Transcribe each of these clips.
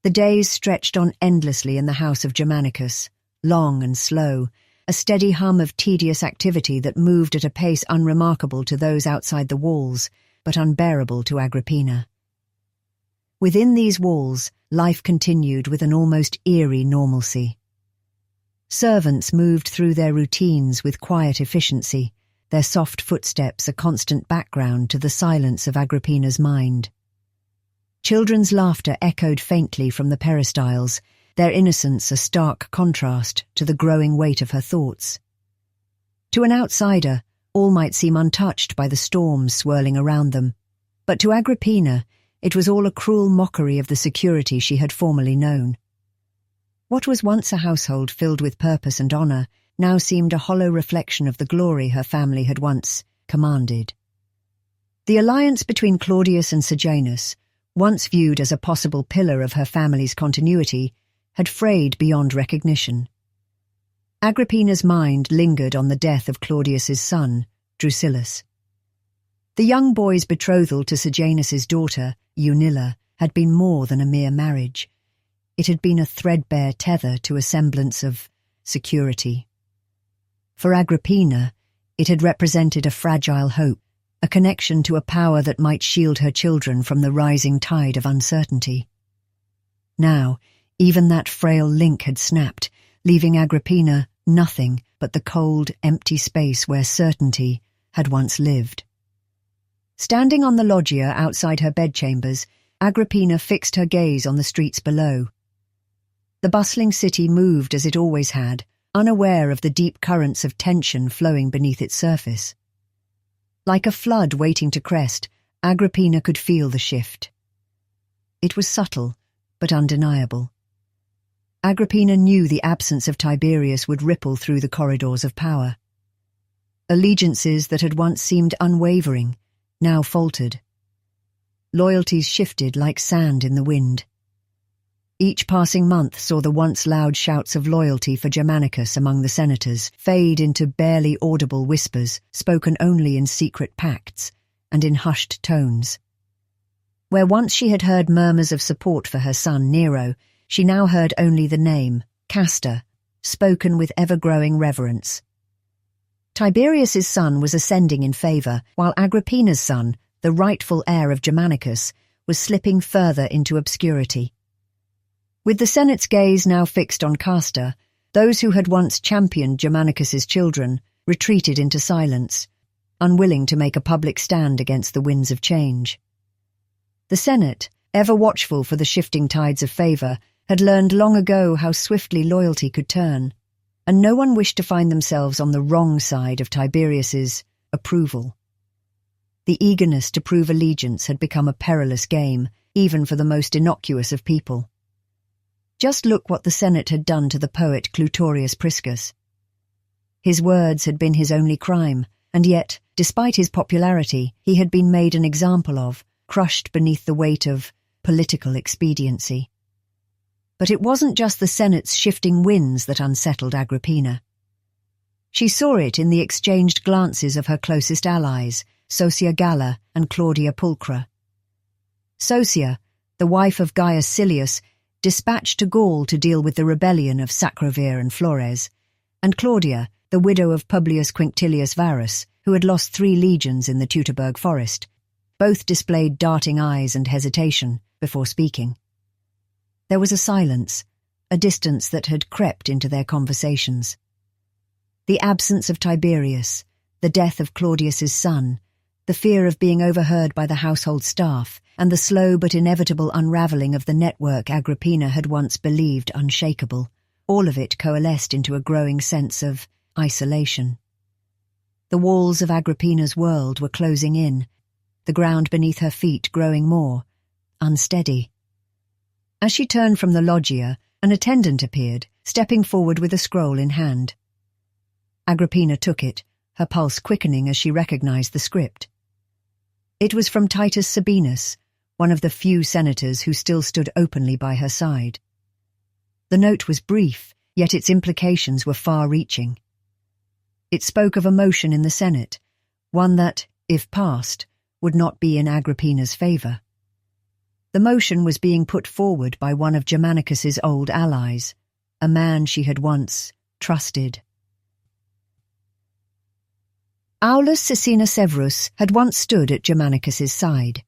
The days stretched on endlessly in the house of Germanicus, long and slow, a steady hum of tedious activity that moved at a pace unremarkable to those outside the walls, but unbearable to Agrippina. Within these walls, life continued with an almost eerie normalcy. Servants moved through their routines with quiet efficiency, their soft footsteps a constant background to the silence of Agrippina's mind. Children's laughter echoed faintly from the peristyles, their innocence a stark contrast to the growing weight of her thoughts. To an outsider, all might seem untouched by the storms swirling around them, but to Agrippina, it was all a cruel mockery of the security she had formerly known. What was once a household filled with purpose and honour now seemed a hollow reflection of the glory her family had once commanded. The alliance between Claudius and Sejanus, once viewed as a possible pillar of her family's continuity, had frayed beyond recognition. Agrippina's mind lingered on the death of Claudius's son, Drusillus. The young boy's betrothal to Sejanus's daughter, Eunilla, had been more than a mere marriage. It had been a threadbare tether to a semblance of security. For Agrippina, it had represented a fragile hope, a connection to a power that might shield her children from the rising tide of uncertainty. Now, even that frail link had snapped, leaving Agrippina nothing but the cold, empty space where certainty had once lived. Standing on the loggia outside her bedchambers, Agrippina fixed her gaze on the streets below. The bustling city moved as it always had, unaware of the deep currents of tension flowing beneath its surface. Like a flood waiting to crest, Agrippina could feel the shift. It was subtle, but undeniable. Agrippina knew the absence of Tiberius would ripple through the corridors of power. Allegiances that had once seemed unwavering now faltered. Loyalties shifted like sand in the wind. Each passing month saw the once loud shouts of loyalty for Germanicus among the senators fade into barely audible whispers, spoken only in secret pacts and in hushed tones. Where once she had heard murmurs of support for her son Nero, she now heard only the name, Castor, spoken with ever-growing reverence. Tiberius's son was ascending in favour, while Agrippina's son, the rightful heir of Germanicus, was slipping further into obscurity. With the Senate's gaze now fixed on Castor, those who had once championed Germanicus's children retreated into silence, unwilling to make a public stand against the winds of change. The Senate, ever watchful for the shifting tides of favour, had learned long ago how swiftly loyalty could turn, and no one wished to find themselves on the wrong side of Tiberius's approval. The eagerness to prove allegiance had become a perilous game, even for the most innocuous of people. Just look what the Senate had done to the poet Clutorius Priscus. His words had been his only crime, and yet, despite his popularity, he had been made an example of, crushed beneath the weight of political expediency. But it wasn't just the Senate's shifting winds that unsettled Agrippina. She saw it in the exchanged glances of her closest allies, Socia Galla and Claudia Pulchra. Socia, the wife of Gaius Silius, dispatched to Gaul to deal with the rebellion of Sacrovir and Flores, and Claudia, the widow of Publius Quinctilius Varus, who had lost 3 legions in the Teutoburg forest, both displayed darting eyes and hesitation before speaking. There was a silence, a distance that had crept into their conversations. The absence of Tiberius, the death of Claudius's son, the fear of being overheard by the household staff, and the slow but inevitable unravelling of the network Agrippina had once believed unshakable, all of it coalesced into a growing sense of isolation. The walls of Agrippina's world were closing in, the ground beneath her feet growing more unsteady. As she turned from the loggia, an attendant appeared, stepping forward with a scroll in hand. Agrippina took it, her pulse quickening as she recognized the script. It was from Titus Sabinus, one of the few senators who still stood openly by her side. The note was brief, yet its implications were far-reaching. It spoke of a motion in the Senate, one that, if passed, would not be in Agrippina's favour. The motion was being put forward by one of Germanicus's old allies, a man she had once trusted. Aulus Caecina Severus had once stood at Germanicus's side.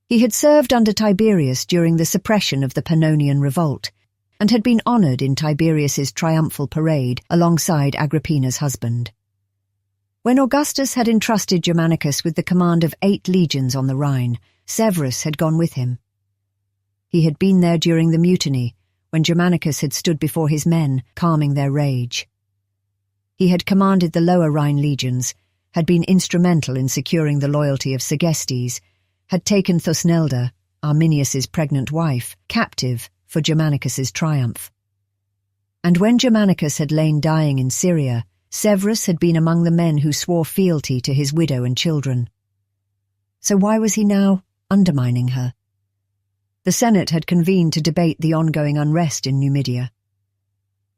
He had served under Tiberius during the suppression of the Pannonian revolt, and had been honoured in Tiberius's triumphal parade alongside Agrippina's husband. When Augustus had entrusted Germanicus with the command of 8 legions on the Rhine, Severus had gone with him. He had been there during the mutiny, when Germanicus had stood before his men, calming their rage. He had commanded the lower Rhine legions, had been instrumental in securing the loyalty of Segestes, had taken Thusnelda, Arminius's pregnant wife, captive for Germanicus's triumph. And when Germanicus had lain dying in Syria, Severus had been among the men who swore fealty to his widow and children. So why was he now undermining her? The Senate had convened to debate the ongoing unrest in Numidia.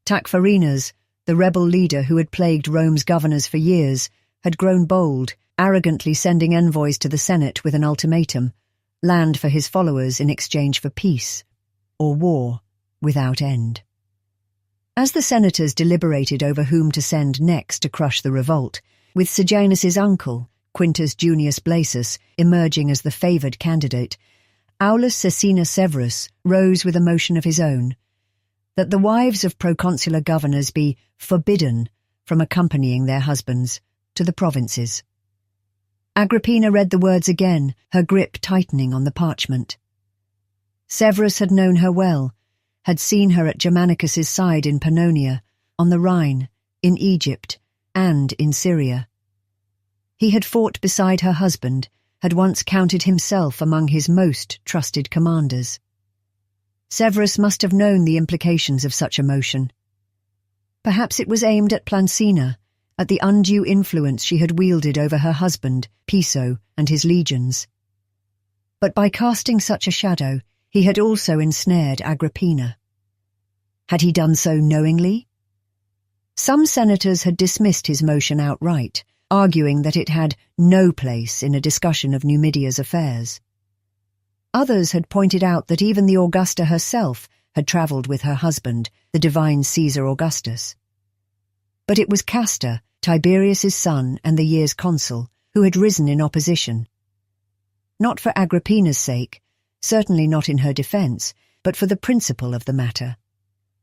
Tacfarinas, the rebel leader who had plagued Rome's governors for years, had grown bold, arrogantly sending envoys to the Senate with an ultimatum: land for his followers in exchange for peace, or war without end. As the senators deliberated over whom to send next to crush the revolt, with Sejanus's uncle, Quintus Junius Blasus, emerging as the favoured candidate, Aulus Caecina Severus rose with a motion of his own, that the wives of proconsular governors be forbidden from accompanying their husbands to the provinces. Agrippina read the words again, her grip tightening on the parchment. Severus had known her well, had seen her at Germanicus's side in Pannonia, on the Rhine, in Egypt, and in Syria. He had fought beside her husband, had once counted himself among his most trusted commanders. Severus must have known the implications of such a motion. Perhaps it was aimed at Plancina, at the undue influence she had wielded over her husband, Piso, and his legions. But by casting such a shadow, he had also ensnared Agrippina. Had he done so knowingly? Some senators had dismissed his motion outright, arguing that it had no place in a discussion of Numidia's affairs. Others had pointed out that even the Augusta herself had travelled with her husband, the divine Caesar Augustus. But it was Castor, Tiberius's son and the year's consul, who had risen in opposition. Not for Agrippina's sake, certainly not in her defence, but for the principle of the matter.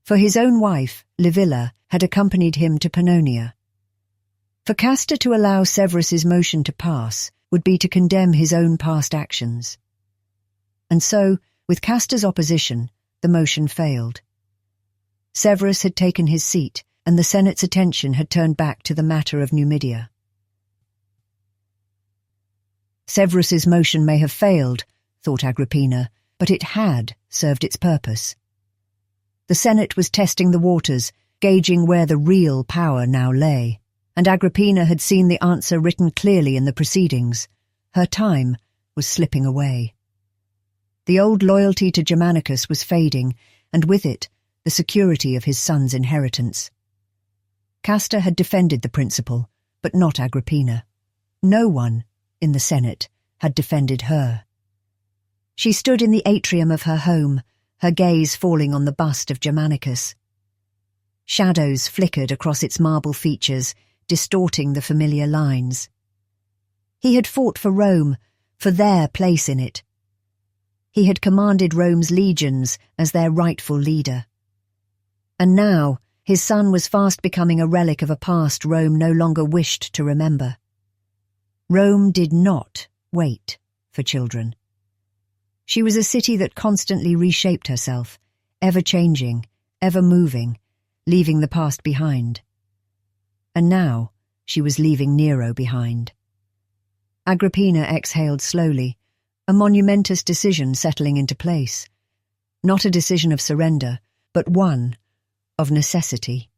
For his own wife, Livilla, had accompanied him to Pannonia. For Castor to allow Severus's motion to pass would be to condemn his own past actions. And so, with Castor's opposition, the motion failed. Severus had taken his seat, and the Senate's attention had turned back to the matter of Numidia. Severus's motion may have failed, thought Agrippina, but it had served its purpose. The Senate was testing the waters, gauging where the real power now lay, and Agrippina had seen the answer written clearly in the proceedings. Her time was slipping away. The old loyalty to Germanicus was fading, and with it, the security of his son's inheritance. Castor had defended the principle, but not Agrippina. No one in the Senate had defended her. She stood in the atrium of her home, her gaze falling on the bust of Germanicus. Shadows flickered across its marble features, distorting the familiar lines. He had fought for Rome, for their place in it. He had commanded Rome's legions as their rightful leader. And now, his son was fast becoming a relic of a past Rome no longer wished to remember. Rome did not wait for children. She was a city that constantly reshaped herself, ever changing, ever moving, leaving the past behind. And now she was leaving Nero behind. Agrippina exhaled slowly, a monumentous decision settling into place. Not a decision of surrender, but one of necessity.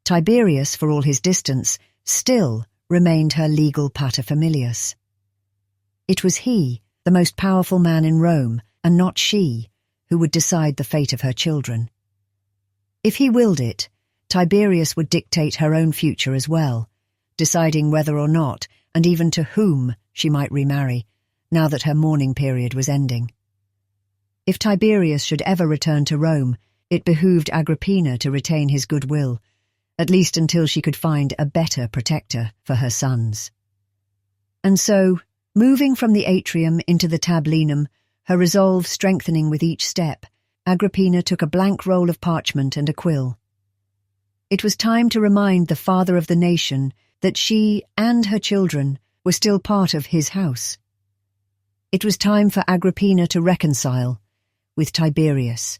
Tiberius, for all his distance, still remained her legal paterfamilias. It was he, the most powerful man in Rome, and not she, who would decide the fate of her children. If he willed it, Tiberius would dictate her own future as well, deciding whether or not, and even to whom, she might remarry, now that her mourning period was ending. If Tiberius should ever return to Rome, it behooved Agrippina to retain his goodwill, at least until she could find a better protector for her sons. And so, moving from the atrium into the tablinum, her resolve strengthening with each step, Agrippina took a blank roll of parchment and a quill. It was time to remind the father of the nation that she and her children were still part of his house. It was time for Agrippina to reconcile with Tiberius,